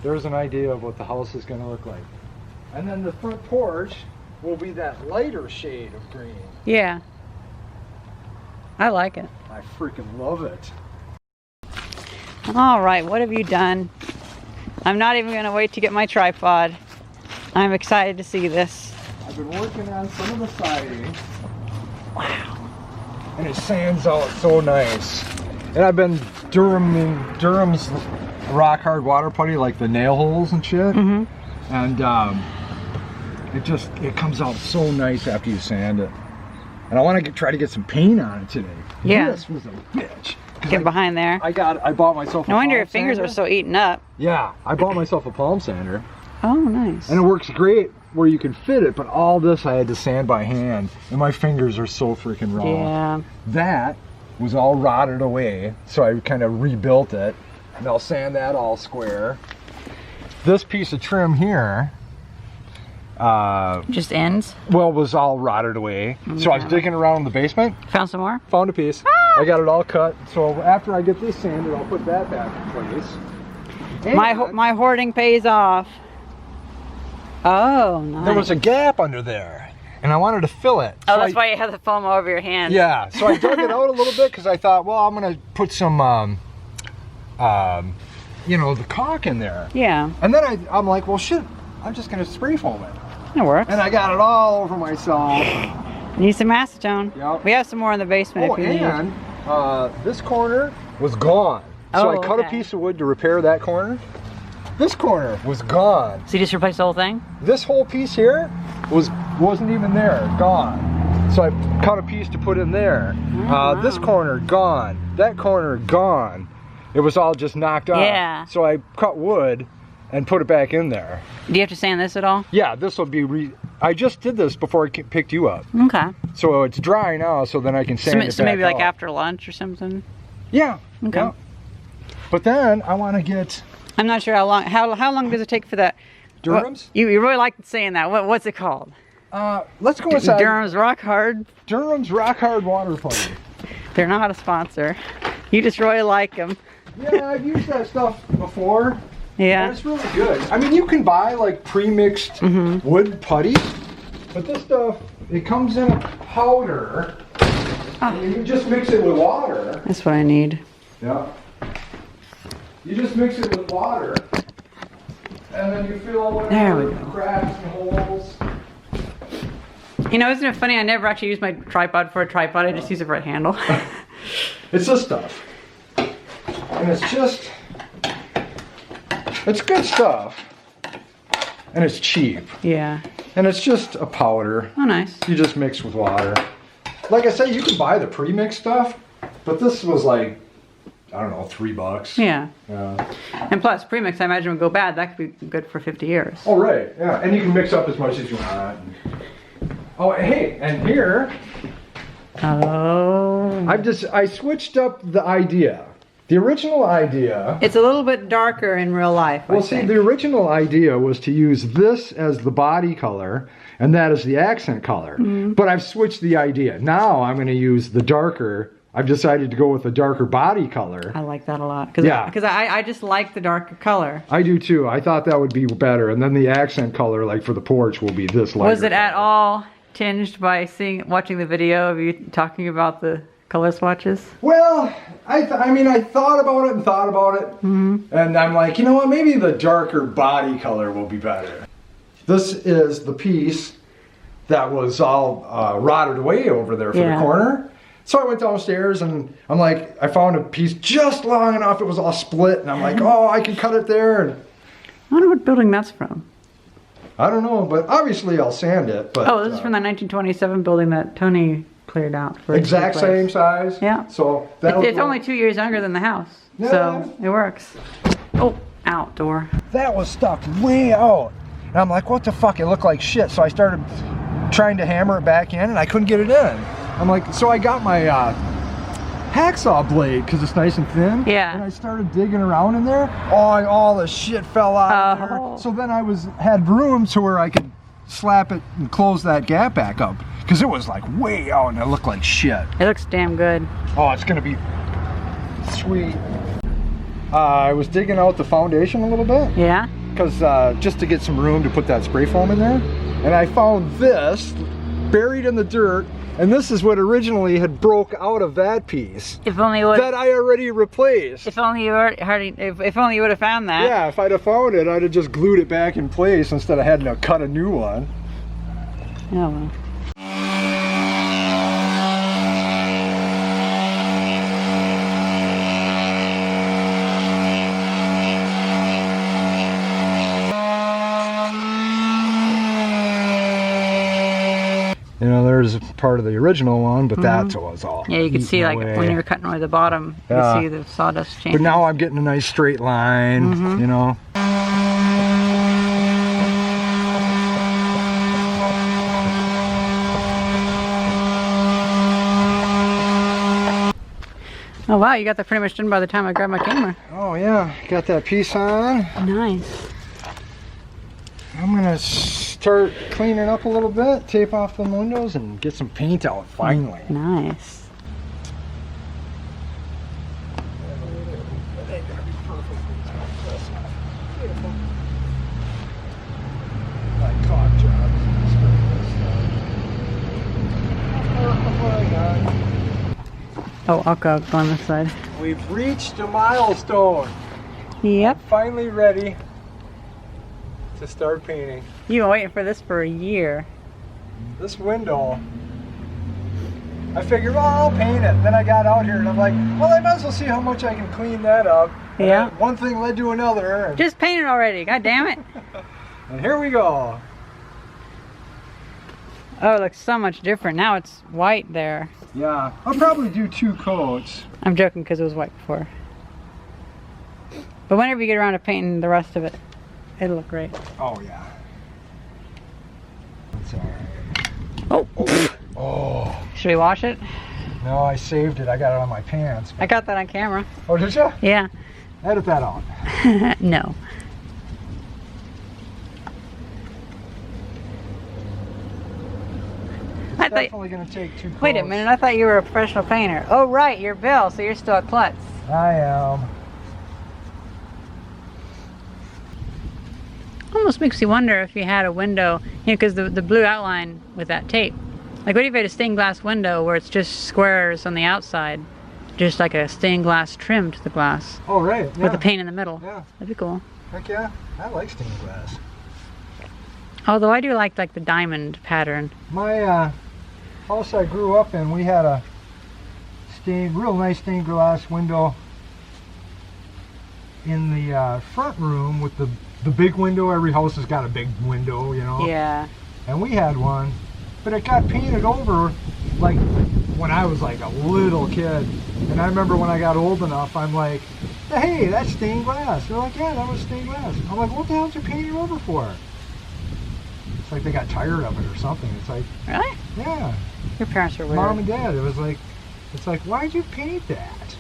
there's an idea of what the house is going to look like. And then the front porch will be that lighter shade of green. Yeah. I like it. I freaking love it. All right, what have you done? I'm not even going to wait to get my tripod. I'm excited to see this. I've been working on some of the siding. Wow. And it sands out so nice. And I've been Durham's rock hard water putty, like the nail holes and shit. Mm-hmm. And it comes out so nice after you sand it. And I want to try to get some paint on it today. Yeah. This was a bitch. Get behind there. I bought myself a No wonder palm your fingers sander. are so eaten up. Yeah, I bought myself a palm sander. Oh, nice. And it works great where you can fit it, but all this I had to sand by hand. And my fingers are so freaking raw. Yeah. That was all rotted away, so I kind of rebuilt it. And I'll sand that all square. This piece of trim here, Just ends? well, was all rotted away. So I was digging around in the basement, Found some more? found a piece. I got it all cut. So after I get this sanded, I'll put that back in place. And My hoarding pays off. Oh, nice. there was a gap under there, and I wanted to fill it. Oh, So that's why you have the foam over your hand. Yeah, so I dug it out a little bit because I thought, well, I'm gonna put some, you know, the caulk in there. Yeah, And then I'm like, well, shit, I'm just gonna spray foam it. it works. And I got it all over myself. Need some acetone. Yep. We have some more in the basement Oh, if you need. and this corner was gone. So Oh, I cut a okay. piece of wood to repair that corner. This corner was gone. So you just replaced the whole thing? This whole piece here wasn't even there, gone. So I cut a piece to put in there. This corner gone. That corner gone. It was all just knocked off. Yeah. So I cut wood and put it back in there. Do you have to sand this at all? Yeah, this will be. I just did this before I picked you up, Okay. so it's dry now. So then I can sand it So back maybe like out. after lunch or something? Yeah. Okay. Yeah. But then I want to get I'm not sure how long. How long does it take for that? Durham's. You really like saying that. What's it called? Let's go inside. Durham's Rock Hard. Durham's Rock Hard Water Putty. They're not a sponsor. You just really like them. Yeah, I've used that stuff before. Yeah. And it's really good. I mean, you can buy like pre-mixed wood putty, but this stuff, it comes in a powder. And you just mix it with water. That's what I need. Yeah. You just mix it with water, and then you fill in There we the go. cracks and holes. You know, isn't it funny? I never actually use my tripod for a tripod. I just use it for a handle. It's this stuff. And it's good stuff. And it's cheap. Yeah. And it's just a powder. Oh, nice. You just mix with water. Like I said, you can buy the pre-mixed stuff, but this was like, I don't know, $3. Yeah. Yeah. And plus, premix, I imagine, would go bad. That could be good for 50 years. Oh, right. Yeah. And you can mix up as much as you want. Oh, hey, and here, Oh. I switched up the idea. The original idea. It's a little bit darker in real life. Well, see, the original idea was to use this as the body color and that as the accent color. But I've switched the idea. Now I'm going to use the darker. I've decided to go with a darker body color. I like that a lot. Cause Yeah. Because I just like the darker color. I do too. I thought that would be better. And then the accent color, like for the porch, will be this lighter. Was it at color. all tinged by watching the video of you talking about the color swatches? Well, I mean, I thought about it and thought about it. And I'm like, you know what? Maybe the darker body color will be better. This is the piece that was all rotted away over there for the corner. So I went downstairs and I'm like, I found a piece just long enough. It was all split. And I'm like, oh, I can cut it there. And I wonder what building that's from. I don't know, but obviously I'll sand it. But Oh, this is from the 1927 building that Tony cleared out. For his exact new place. same size. Yeah. So that'll It's go. only 2 years younger than the house. Yeah. So it works. Oh, outdoor. That was stuck way out. And I'm like, what the fuck? It looked like shit. So I started trying to hammer it back in and I couldn't get it in. I'm like, so I got my hacksaw blade because it's nice and thin. Yeah. And I started digging around in there. Oh, and all the shit fell out of Oh. there. So then I had room to where I could slap it and close that gap back up. Because it was like way out and it looked like shit. It looks damn good. Oh, it's gonna be sweet. I was digging out the foundation a little bit. Yeah? Because just to get some room to put that spray foam in there. And I found this buried in the dirt. And this is what originally had broke out of that piece. If only you would. That I already replaced. If only you were, if only you would have found that. Yeah, if I'd have found it, I'd have just glued it back in place instead of having to cut a new one. Oh well. You know, there's part of the original one, but that was all. Yeah, you could see like away. when you were cutting away the bottom, you Yeah. could see the sawdust change. But now I'm getting a nice straight line, you know. Oh wow, you got that pretty much done by the time I grabbed my camera. Oh yeah, got that piece on. Nice. I'm gonna start cleaning up a little bit, tape off the windows, and get some paint out finally. Nice. Oh, I'll go on this side. We've reached a milestone. Yep. Finally ready to start painting. You've been waiting for this for a year. This window, I figured, well, I'll paint it. Then I got out here and I'm like, well, I might as well see how much I can clean that up. Yeah. And one thing led to another. And, Just paint it already. God damn it. and here we go. Oh, it looks so much different. Now it's white there. Yeah, I'll probably do 2 coats. I'm joking because it was white before. But whenever you get around to painting the rest of it, it'll look great. Oh, yeah. That's all right. Oh. Oh, Should we wash it? no, I saved it. I got it on my pants. I got that on camera. Oh, did you? Yeah. Edit that out. No. It's I thought- definitely going to take 2 coats. Wait a minute, I thought you were a professional painter. Oh right, you're Bill, so you're still at Klutz. I am. Almost makes you wonder if you had a window, you know, because the blue outline with that tape. Like what if you had a stained glass window where it's just squares on the outside, just like a stained glass trim to the glass, Oh, right. Yeah. with the paint in the middle. Yeah. That'd be cool. Heck yeah. I like stained glass. Although I do like the diamond pattern. My house I grew up in, we had a real nice stained glass window in the front room with the big window. Every house has got a big window, you know. Yeah. And we had one, but it got painted over like when I was like a little kid. And I remember when I got old enough, I'm like, hey, that's stained glass. They're like, yeah, that was stained glass. I'm like, what the hell did you paint it over for? It's like they got tired of it or something. It's like, Really? yeah. Your parents were weird. Mom and Dad, it was like, it's like, why'd you paint that?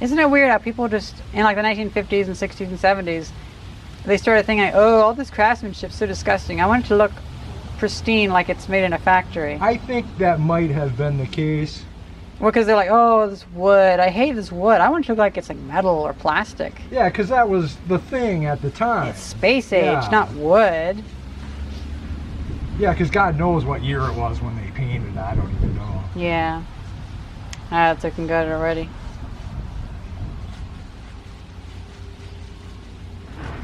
Isn't it weird how people just, in like the 1950s and 60s and 70s, they started thinking, oh, all this craftsmanship's so disgusting. I want it to look pristine like it's made in a factory. I think that might have been the case. Well, because they're like, oh, this wood. I hate this wood. I want it to look like it's like metal or plastic. Yeah, because that was the thing at the time. It's space age, Yeah. not wood. Yeah, because God knows what year it was when they painted it. I don't even know. Yeah. Ah, it's looking good already.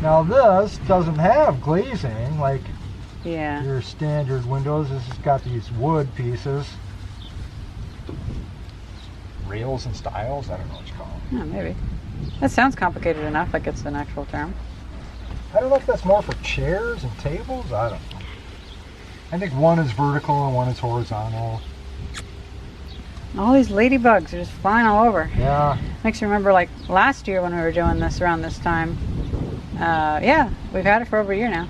Now this doesn't have glazing like Yeah. your standard windows. This has got these wood pieces. Rails and stiles? I don't know what you call them. Yeah, maybe. That sounds complicated enough, like it's an actual term. I don't know if that's more for chairs and tables. I don't know. I think one is vertical and one is horizontal. All these ladybugs are just flying all over. Yeah. Makes me remember like last year when we were doing this around this time. Yeah, we've had it for over a year now.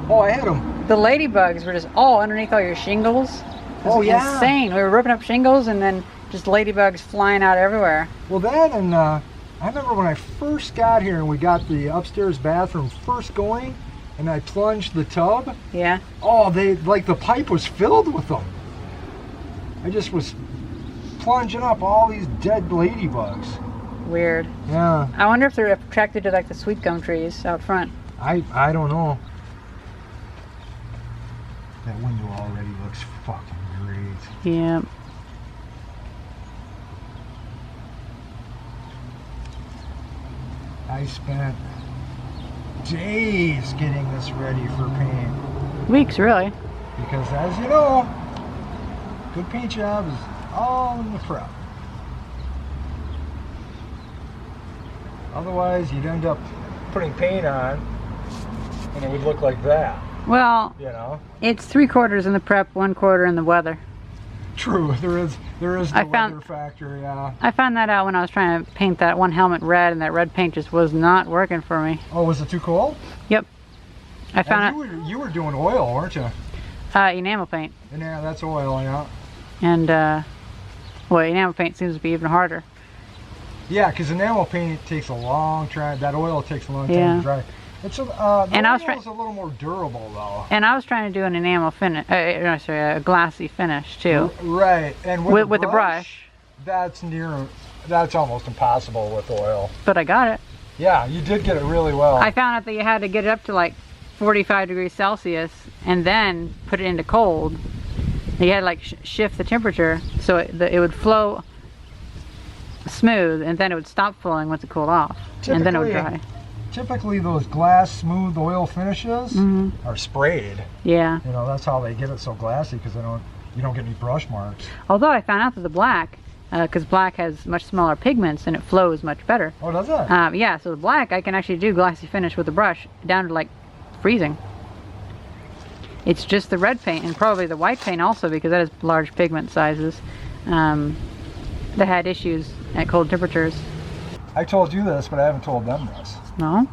Oh, I had them. The ladybugs were just all underneath all your shingles. It was Oh, yeah. insane. We were ripping up shingles and then just ladybugs flying out everywhere. Well, that and I remember when I first got here and we got the upstairs bathroom first going and I plunged the tub. Yeah. Oh, they like the pipe was filled with them. I just was plunging up all these dead ladybugs. Weird. Yeah. I wonder if they're attracted to like the sweet gum trees out front. I don't know. That window already looks fucking great. Yeah. I spent days getting this ready for paint. Weeks, really. Because as you know, good paint job is all in the prep. Otherwise, you'd end up putting paint on and it would look like that, Well, you know? it's 3/4 in the prep, 1/4 in the weather. True, there is I the found- weather factor, yeah. I found that out when I was trying to paint that one helmet red, and that red paint just was not working for me. Oh, was it too cold? Yep. I And found you were doing oil, weren't you? enamel paint. And yeah, that's oil, yeah. And, well, enamel paint seems to be even harder. Yeah, because enamel paint takes a long time. That oil takes a long time Yeah. to dry. It's the And I was oil is a little more durable though. And I was trying to do an enamel finish, no, sorry, a glassy finish too. Right, and With the brush. That's almost impossible with oil. But I got it. Yeah, you did get it really well. I found out that you had to get it up to like 45 degrees Celsius and then put it into cold. You had to like shift the temperature so it would flow smooth, and then it would stop flowing once it cooled off, and then it would dry. Typically those glass smooth oil finishes are sprayed. Yeah. You know, that's how they get it so glassy, because you don't get any brush marks. Although I found out that the black, because black has much smaller pigments and it flows much better. Oh, does it? Yeah, so the black I can actually do glassy finish with the brush down to like freezing. It's just the red paint and probably the white paint also, because that has large pigment sizes, that had issues at cold temperatures. I told you this, but I haven't told them this. No?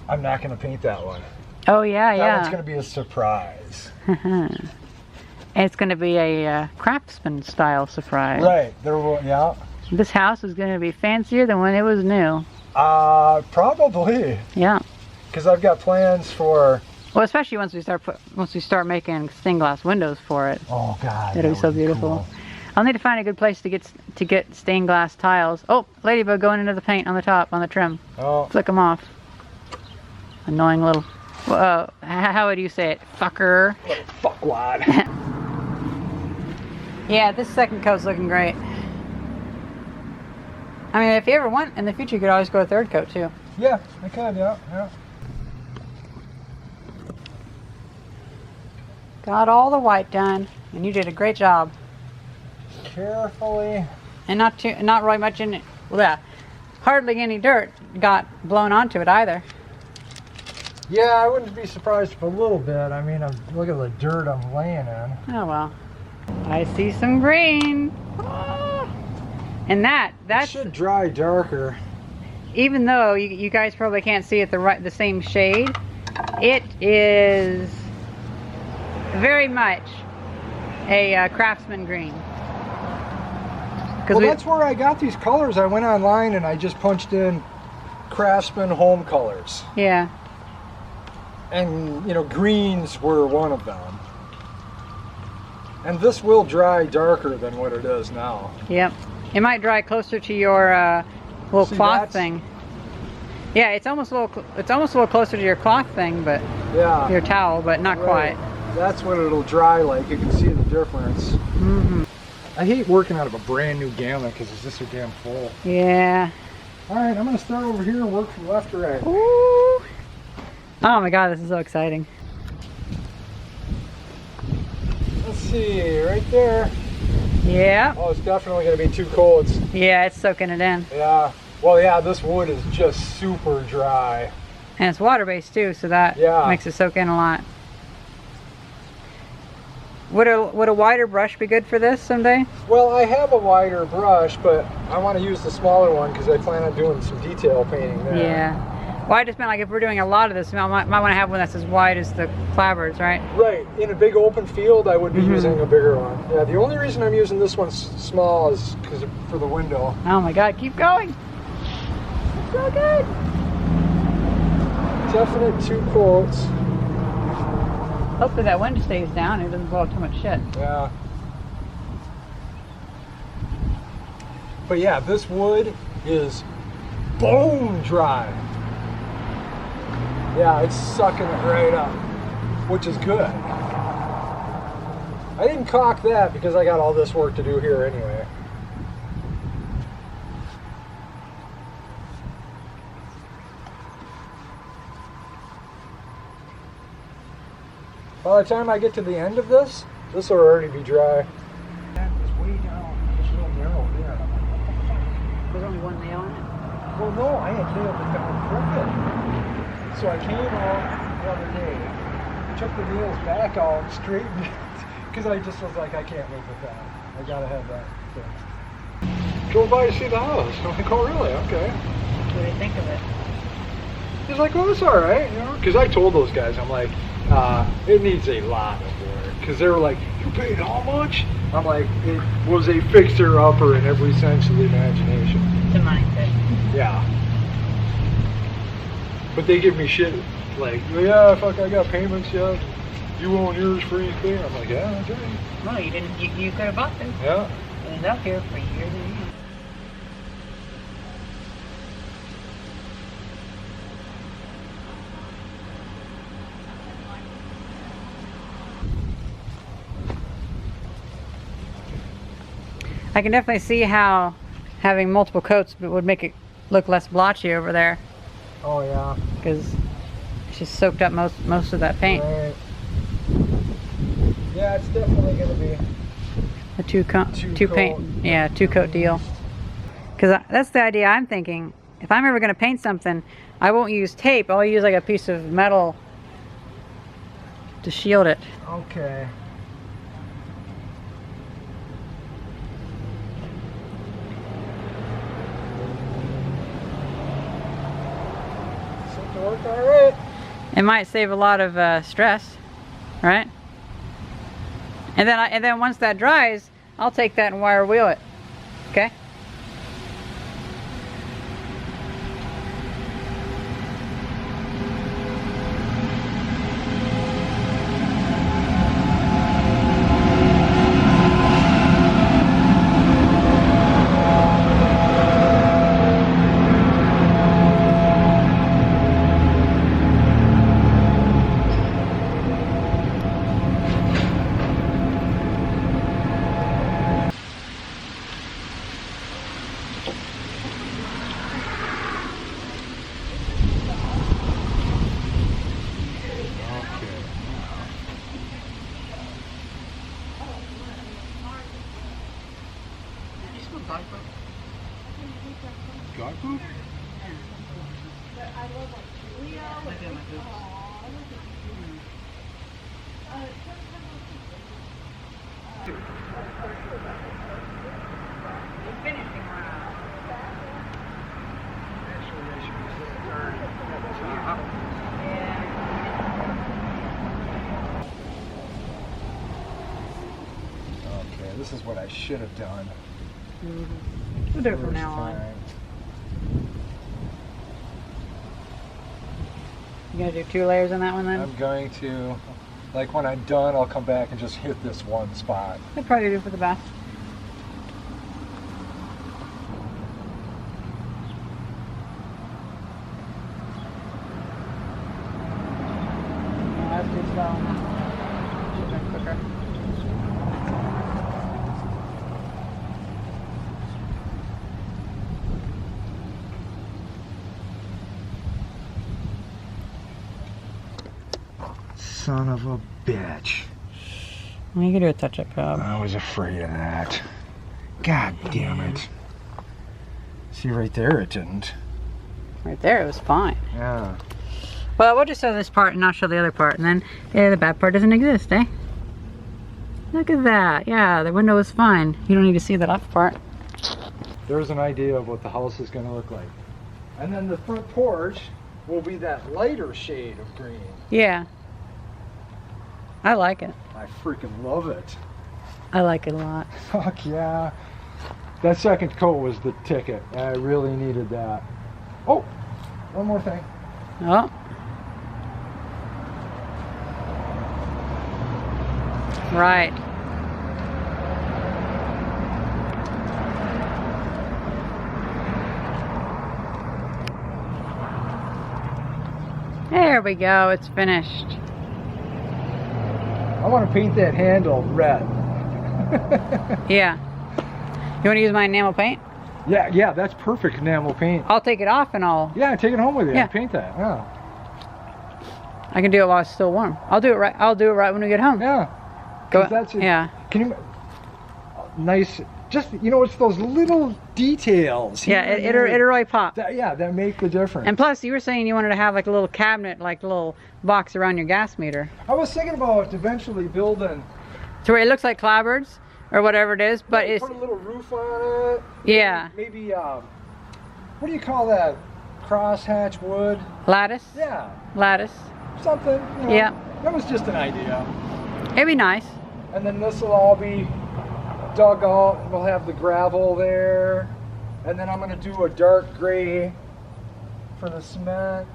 I'm not going to paint that one. Oh yeah, That one's yeah. going to be a surprise. It's going to be a craftsman style surprise. Right. There will, yeah. This house is going to be fancier than when it was new. Probably. Yeah. Because I've got plans for... Well, especially once we start making stained glass windows for it. Oh, God. It'll be that so would beautiful. cool. I'll need to find a good place to get stained glass tiles. Oh, ladybug going into the paint on the top, on the trim. Oh, Flick them off. Annoying little... how would you say it? Fucker. fuckwad. Yeah, this second coat's looking great. I mean, if you ever want in the future, you could always go a third coat too. Yeah, I could, yeah. Got all the white done, and you did a great job. Carefully. And not really much in it. Well, yeah, hardly any dirt got blown onto it either. Yeah, I wouldn't be surprised if a little bit. I mean, look at the dirt I'm laying in. Oh well. I see some green. Ah. And It that's should dry darker. even though you guys probably can't see it the same shade, it is very much a craftsman green. Well, that's where I got these colors. I went online and I just punched in Craftsman home colors. Yeah. And, you know, greens were one of them. And this will dry darker than what it is now. Yep. It might dry closer to your little See, cloth that's- thing. Yeah, it's almost a little closer to your cloth thing, but Yeah. your towel, but not Right. quite. That's what it'll dry like. You can see the difference. Mm-hmm. I hate working out of a brand new gamut because it's just so damn full. Yeah. All right, I'm gonna start over here and work from left to right. Ooh. Oh my God, this is so exciting. Let's see, right there. Yeah. Oh, it's definitely gonna be 2 coats. Yeah, it's soaking it in. Yeah. Well, yeah, this wood is just super dry. And it's water-based too, so that Yeah. makes it soak in a lot. Would a wider brush be good for this someday? Well, I have a wider brush, but I want to use the smaller one because I plan on doing some detail painting there. Yeah. Well, I just meant like if we're doing a lot of this, I might want to have one that's as wide as the clapboards, right? Right. In a big open field, I would be using a bigger one. Yeah, the only reason I'm using this one small is because for the window. Oh my God, keep going. It's so good. Definite 2 coats. Hopefully that wind stays down and it doesn't blow too much shit. Yeah. But yeah, this wood is bone dry. Yeah, it's sucking it right up, which is good. I didn't caulk that because I got all this work to do here anyway. By the time I get to the end of this will already be dry. That was way down, this little narrow there. I'm like, what the fuck? There's only one nail in it. Well, no, I had nailed it down crooked. So I came out the other day, took the nails back out, straightened it, because I just was like, I can't live with that. I gotta have that fixed. Drove by to see the house. I'm like, oh, really? Okay. What do you think of it? He's like, well, it's all right, you know? Because I told those guys, I'm like, it needs a lot of work. Because they were like, you paid how much? I'm like, it was a fixer-upper in every sense of the imagination. It's a money pit. Yeah. But they give me shit like, yeah, fuck, I got payments yet. You own yours for anything? I'm like, yeah, that's right. Well, you didn't. You could have bought this. Yeah. It was up here for years and years. I can definitely see how having multiple coats would make it look less blotchy over there, Oh, yeah. because it's just soaked up most of that paint. Right. Yeah, it's definitely going to be A two coat deal. Because that's the idea I'm thinking. If I'm ever going to paint something, I won't use tape. I'll use like a piece of metal to shield it. okay. Seems to work all right. It might save a lot of stress, right? And then once that dries, I'll take that and wire wheel it. Okay? Dog poop? Okay, this is what I should have done. We'll do it from now on. You gonna do 2 layers on that one then? I'm going to, like when I'm done, I'll come back and just hit this one spot. I'd probably do for the best. Yeah, that's too slow on that. Should've been quicker. Son of a bitch. Well, you can do a touch-up job. I was afraid of that. God damn it. See, right there it didn't. Right there, it was fine. Yeah. Well, we'll just show this part and I'll show the other part, and then the bad part doesn't exist, eh? Look at that. Yeah, the window is fine. You don't need to see that off part. There's an idea of what the house is going to look like. And then the front porch will be that lighter shade of green. Yeah. I like it. I freaking love it. I like it a lot. Fuck yeah. That second coat was the ticket. I really needed that. Oh, one more thing. Oh. Right. There we go. It's finished. I want to paint that handle red. Yeah. You want to use my enamel paint? Yeah, that's perfect enamel paint. I'll take it off and I'll... Yeah, take it home with you. Yeah. Paint that. Yeah. I can do it while it's still warm. I'll do it right when we get home. Yeah. Go. 'Cause that's Yeah. Can you? Nice. Just it's those little details. Yeah. It'll really pop. that make the difference. And plus, you were saying you wanted to have like a little cabinet, like a little box around your gas meter. I was thinking about eventually building. So where it looks like clapboards or whatever it is, but it's put a little roof on it. yeah. Maybe what do you call that? Crosshatch wood. Lattice. Yeah. Lattice. Something. Yeah. That was just an idea. It'd be nice. And then this will all be dug out. We'll have the gravel there. And then I'm going to do a dark gray for the cement.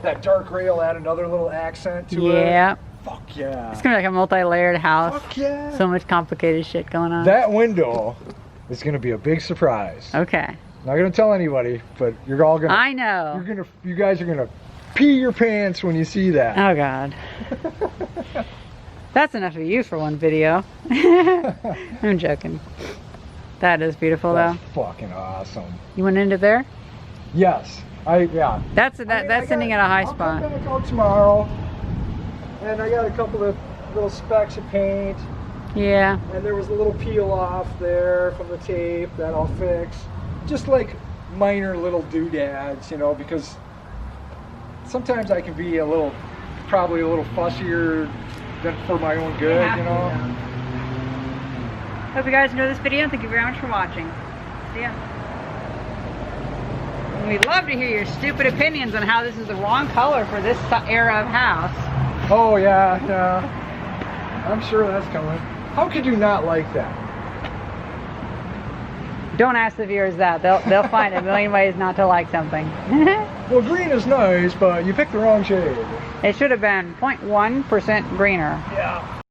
That dark gray will add another little accent to it. Yeah. Fuck yeah. It's gonna be like a multi-layered house. Fuck yeah. So much complicated shit going on. That window is going to be a big surprise. Okay. Not going to tell anybody, but you're all going to. I know. You guys are going to pee your pants when you see that. Oh God. That's enough of you for one video. I'm joking. That is beautiful That's though. fucking awesome. You went into there? Yes. Yeah. That's sitting at a high spot. I'll come back out tomorrow, and I got a couple of little specks of paint, Yeah. and there was a little peel off there from the tape that I'll fix. Just like minor little doodads, because sometimes I can be probably a little fussier than for my own good, Hope you guys enjoyed this video. Thank you very much for watching. See ya. And we'd love to hear your stupid opinions on how this is the wrong color for this era of house. Oh yeah. I'm sure that's coming. How could you not like that? Don't ask the viewers that. They'll find a million ways not to like something. Well, green is nice, but you picked the wrong shade. It should have been 0.1% greener. Yeah.